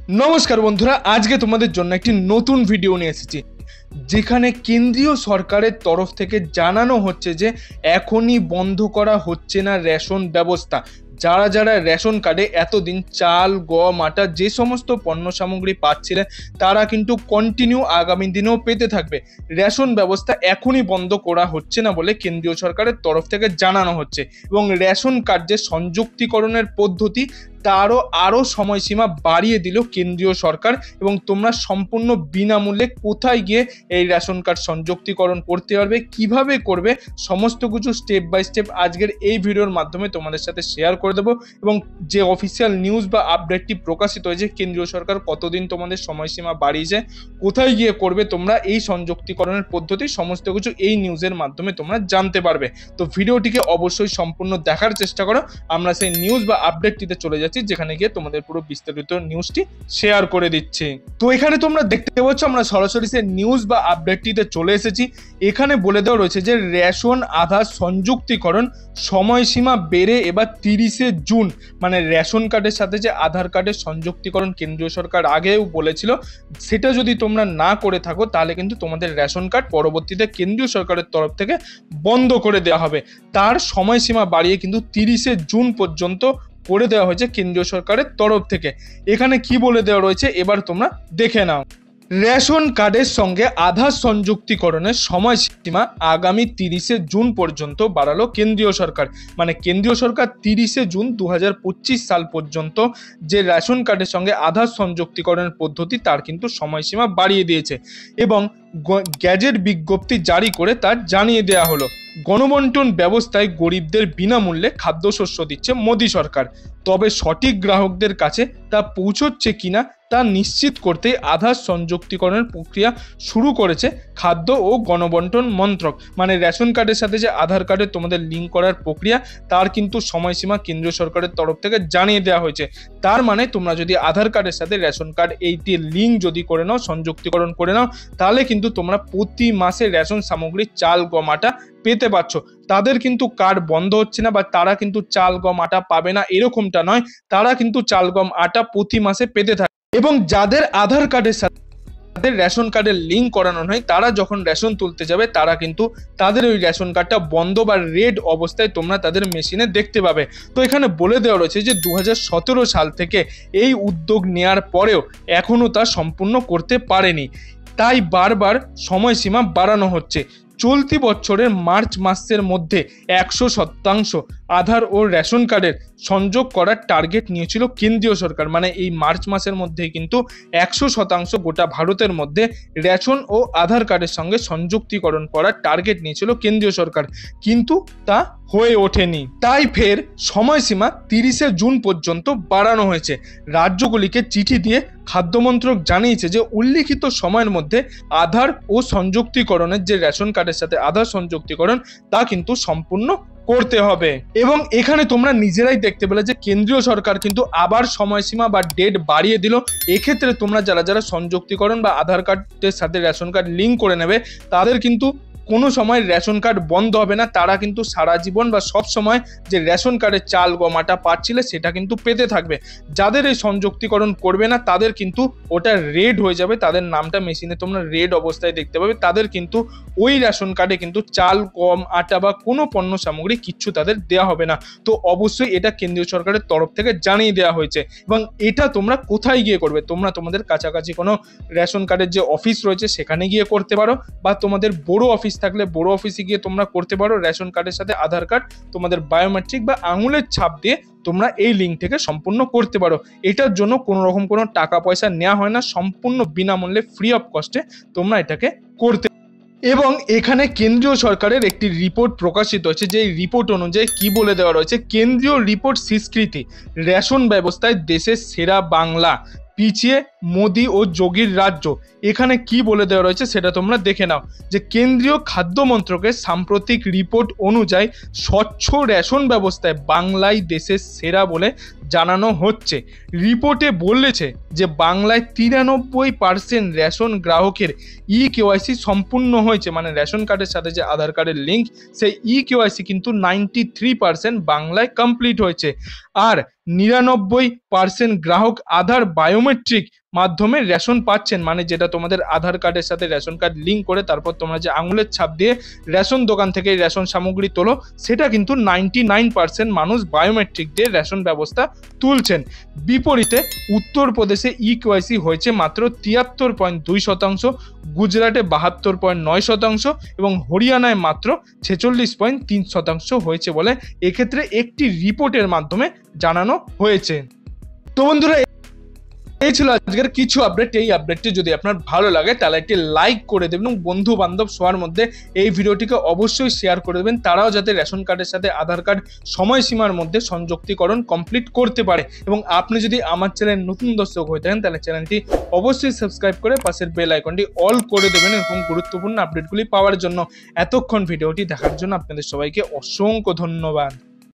নমস্কার বন্ধুরা, আজকে তোমাদের জন্য একটি নতুন ভিডিও নিয়ে এসেছি যেখানে কেন্দ্রীয় সরকারের তরফ থেকে জানানো হচ্ছে যে এখনই বন্ধ করা হচ্ছে না রেশন ব্যবস্থা। যারা যারা রেশন কার্ডে এতদিন চাল, গম, আটা যে সমস্ত পণ্য সামগ্রী পাচ্ছিলেন তারা কিন্তু কন্টিনিউ আগামী দিনেও পেতে থাকবে। রেশন ব্যবস্থা এখনই বন্ধ করা হচ্ছে না বলে কেন্দ্রীয় সরকারের তরফ থেকে জানানো হচ্ছে এবং রেশন কার্ড যে সংযুক্তিকরণের পদ্ধতি আরও সময়সীমা বাড়িয়ে দিল কেন্দ্রীয় সরকার এবং তোমরা সম্পূর্ণ বিনামূল্যে কোথায় গিয়ে এই রেশন কার্ড সংযুক্তিকরণ করতে পারবে, কিভাবে করবে, সমস্ত কিছু স্টেপ বাই স্টেপ আজকের এই ভিডিওর মাধ্যমে তোমাদের সাথে শেয়ার করে দেবো। এবং যে অফিসিয়াল নিউজ বা আপডেটটি প্রকাশিত হয়েছে কেন্দ্রীয় সরকার কতদিন তোমাদের সময়সীমা বাড়িয়েছে, কোথায় গিয়ে করবে তোমরা এই সংযুক্তিকরণের পদ্ধতি, সমস্ত কিছু এই নিউজের মাধ্যমে তোমরা জানতে পারবে। তো ভিডিওটিকে অবশ্যই সম্পূর্ণ দেখার চেষ্টা করো। আমরা সেই নিউজ বা আপডেটটিতে চলে যাচ্ছি যেখানে গিয়ে তোমাদের পুরো বিস্তারিত নিউজটি শেয়ার করে দিচ্ছি। তো এখানে তোমরা দেখতে পাচ্ছ আমরা সরাসরি সেই নিউজ বা আপডেটটিতে চলে এসেছি। এখানে বলে দেওয়া রয়েছে যে রেশন আধার সংযুক্তিকরণ সময়সীমা বেড়ে এবার 30শে জুন, মানে রেশন কার্ডের সাথে যে আধার কার্ডের সংযুক্তিকরণ কেন্দ্রীয় সরকার আগেও বলেছিল, সেটা যদি তোমরা না করে থাকো তাহলে কিন্তু তোমাদের রেশন কার্ড পরবর্তীতে কেন্দ্রীয় সরকারের তরফ থেকে বন্ধ করে দেওয়া হবে। তার সময়সীমা বাড়িয়ে কিন্তু 30শে জুন পর্যন্ত করে দেওয়া হয়েছে কেন্দ্রীয় সরকারের তরফ থেকে। এখানে কি বলে দেওয়া রয়েছে এবার তোমরা দেখে নাও। রেশন কার্ডের সঙ্গে আধার সংযুক্তিকরণের সময়সীমা আগামী 30শে জুন পর্যন্ত বাড়ালো কেন্দ্রীয় সরকার। মানে কেন্দ্রীয় সরকার 30শে জুন 2025 সাল পর্যন্ত যে রেশন কার্ডের সঙ্গে আধার সংযুক্তিকরণের পদ্ধতি তার কিন্তু সময়সীমা বাড়িয়ে দিয়েছে এবং গ্যাজেট বিজ্ঞপ্তি জারি করে তার জানিয়ে দেওয়া হলো। গণবন্টন ব্যবস্থায় গরিবদের বিনামূল্যে খাদ্যশস্য দিচ্ছে মোদী সরকার, তবে সঠিক গ্রাহকদের কাছে তা পৌঁছচ্ছে কিনা তা নিশ্চিত করতে আধার সংযুক্তিকরণের প্রক্রিয়া শুরু করেছে খাদ্য ও গণবন্টন মন্ত্রক। মানে রেশন কার্ডের সাথে যে আধার কার্ডের তোমাদের লিঙ্ক করার প্রক্রিয়া তার কিন্তু সময়সীমা কেন্দ্রীয় সরকারের তরফ থেকে জানিয়ে দেওয়া হয়েছে। তার মানে তোমরা যদি আধার কার্ডের সাথে রেশন কার্ড এইটি লিঙ্ক যদি করে নাও, সংযুক্তিকরণ করে নাও, তাহলে কিন্তু তোমরা প্রতি মাসে রেশন সামগ্রী চাল, গম, আটা পেতে পাচ্ছ। তাদের কিন্তু কার্ড বন্ধ হচ্ছে না বা তারা কিন্তু চাল, গম, আটা পাবে না এরকমটা নয়, তারা কিন্তু চাল, গম, আটা প্রতি মাসে পেতে থাকে। এবং যাদের আধার কার্ডের সাথে রেশন কার্ডের লিঙ্ক করানো নয় তারা যখন রেশন তুলতে যাবে তারা কিন্তু তাদের ওই রেশন কার্ডটা বন্ধ বা রেড অবস্থায় তোমরা তাদের মেশিনে দেখতে পাবে। তো এখানে বলে দেওয়া রয়েছে যে 2017 সাল থেকে এই উদ্যোগ নেওয়ার পরেও এখনো তা সম্পূর্ণ করতে পারেনি, তাই বারবার সময়সীমা বাড়ানো হচ্ছে। চলতি বছরের মার্চ মাসের মধ্যে 100% আধার ও রেশন কার্ডের সংযোগ করার টার্গেট নিয়েছিল কেন্দ্রীয় সরকার। মানে এই মার্চ মাসের মধ্যে কিন্তু 100% গোটা ভারতের মধ্যে রেশন ও আধার কার্ডের সঙ্গে সংযুক্তিকরণ করার টার্গেট নিয়েছিল কেন্দ্রীয় সরকার, কিন্তু তা হয়ে ওঠেনি। তাই ফের সময়সীমা 30শে জুন পর্যন্ত বাড়ানো হয়েছে। রাজ্যগুলিকে চিঠি দিয়ে খাদ্যমন্ত্রক জানিয়েছে যে উল্লিখিত সময়ের মধ্যে আধার ও সংযুক্তিকরণের যে রেশন কার্ডের সাথে আধার সংযুক্তিকরণ তা কিন্তু সম্পূর্ণ করতে হবে। এবং এখানে তোমরা নিজেরাই দেখতে পেলে যে কেন্দ্রীয় সরকার কিন্তু আবার সময়সীমা বা ডেট বাড়িয়ে দিল। এক্ষেত্রে তোমরা যারা যারা সংযুক্তিকরণ বা আধার কার্ডের সাথে রেশন কার্ড লিঙ্ক করে নেবে তাদের কিন্তু কোনো সময় রেশন কার্ড বন্ধ হবে না, তারা কিন্তু সারা জীবন বা সব সময় যে রেশন কার্ডে চাল, গম, আটা পাচ্ছিলে সেটা কিন্তু পেতে থাকবে। যাদের এই সংযুক্তিকরণ করবে না তাদের কিন্তু ওটা রেড হয়ে যাবে, তাদের নামটা মেশিনে তোমরা রেড অবস্থায় দেখতে পাবে, তাদের কিন্তু ওই রেশন কার্ডে কিন্তু চাল, গম, আটা বা কোনো পণ্য সামগ্রী কিচ্ছু তাদের দেওয়া হবে না। তো অবশ্যই এটা কেন্দ্রীয় সরকারের তরফ থেকে জানিয়ে দেওয়া হয়েছে। এবং এটা তোমরা কোথায় গিয়ে করবে, তোমরা তোমাদের কাছাকাছি কোনো রেশন কার্ডের যে অফিস রয়েছে সেখানে গিয়ে করতে পারো, বা তোমাদের বড় অফিস থাকলে বড় অফিসে গিয়ে তোমরা করতে পারো। রেশন কার্ডের সাথে আধার কার্ড তোমাদের বায়োমেট্রিক বা আঙুলের ছাপ দিয়ে তোমরা এই লিঙ্ক থেকে সম্পূর্ণ করতে পারো। এটার জন্য কোনো রকম কোনো টাকা পয়সা নেওয়া হয় না, সম্পূর্ণ বিনামূল্যে ফ্রি অফ কস্টে তোমরা এটাকে করতে। এবং এখানে কেন্দ্রীয় সরকারের একটি রিপোর্ট প্রকাশিত হয়েছে, যে রিপোর্ট অনুযায়ী কি বলে দেওয়া রয়েছে, কেন্দ্রীয় রিপোর্ট স্বীকৃতি, রেশন ব্যবস্থায় দেশের সেরা বাংলা, পিছিয়ে মোদি ও যোগীর রাজ্য। এখানে কি বলে দেওয়া রয়েছে সেটা তোমরা দেখে নাও। যে কেন্দ্রীয় খাদ্য মন্ত্রকের সাম্প্রতিক রিপোর্ট অনুযায়ী স্বচ্ছ রেশন ব্যবস্থায় বাংলাই দেশের সেরা বলে জানানো হচ্ছে। রিপোর্টে বলেছে যে বাংলায় 93% রেশন গ্রাহকের কেওয়াইসি সম্পূর্ণ হয়েছে। মানে রেশন কার্ডের সাথে যে আধার কার্ডের লিঙ্ক সেই কেওয়াইসি কিন্তু 93% বাংলায় কমপ্লিট হয়েছে। আর 99% গ্রাহক আধার বায়োমেট্রিক মাধ্যমে রেশন পাচ্ছেন, মানে যেটা তোমাদের আধার কার্ডের সাথে রেশন কার্ড লিঙ্ক করে তারপর তোমরা যে আঙুলের ছাপ দিয়ে রেশন দোকান থেকে রেশন সামগ্রী তোলো, সেটা কিন্তু 99% মানুষ বায়োমেট্রিক দিয়ে রেশন ব্যবস্থা তুলছেন। বিপরীতে উত্তরপ্রদেশে ইকেওয়াইসি হয়েছে মাত্র 73.2%, গুজরাটে 72.9% এবং হরিয়ানায় মাত্র 46.3% হয়েছে বলে এক্ষেত্রে একটি রিপোর্টের মাধ্যমে জানানো হয়েছে। তো বন্ধুরা, এই ছিল আজকের কিছু আপডেট। এই আপডেটটি যদি আপনার ভালো লাগে তাহলে একটি লাইক করে দেবেন এবং বন্ধু বান্ধব সবার মধ্যে এই ভিডিওটিকে অবশ্যই শেয়ার করে দেবেন, তারাও যাতে রেশন কার্ডের সাথে আধার কার্ড সময়সীমার মধ্যে সংযুক্তিকরণ কমপ্লিট করতে পারে। এবং আপনি যদি আমার চ্যানেল নতুন দর্শক হয়ে থাকেন তাহলে চ্যানেলটি অবশ্যই সাবস্ক্রাইব করে পাশের বেল আইকনটি অল করে দেবেন এবং গুরুত্বপূর্ণ আপডেটগুলি পাওয়ার জন্য। এতক্ষণ ভিডিওটি দেখার জন্য আপনাদের সবাইকে অসংখ্য ধন্যবাদ।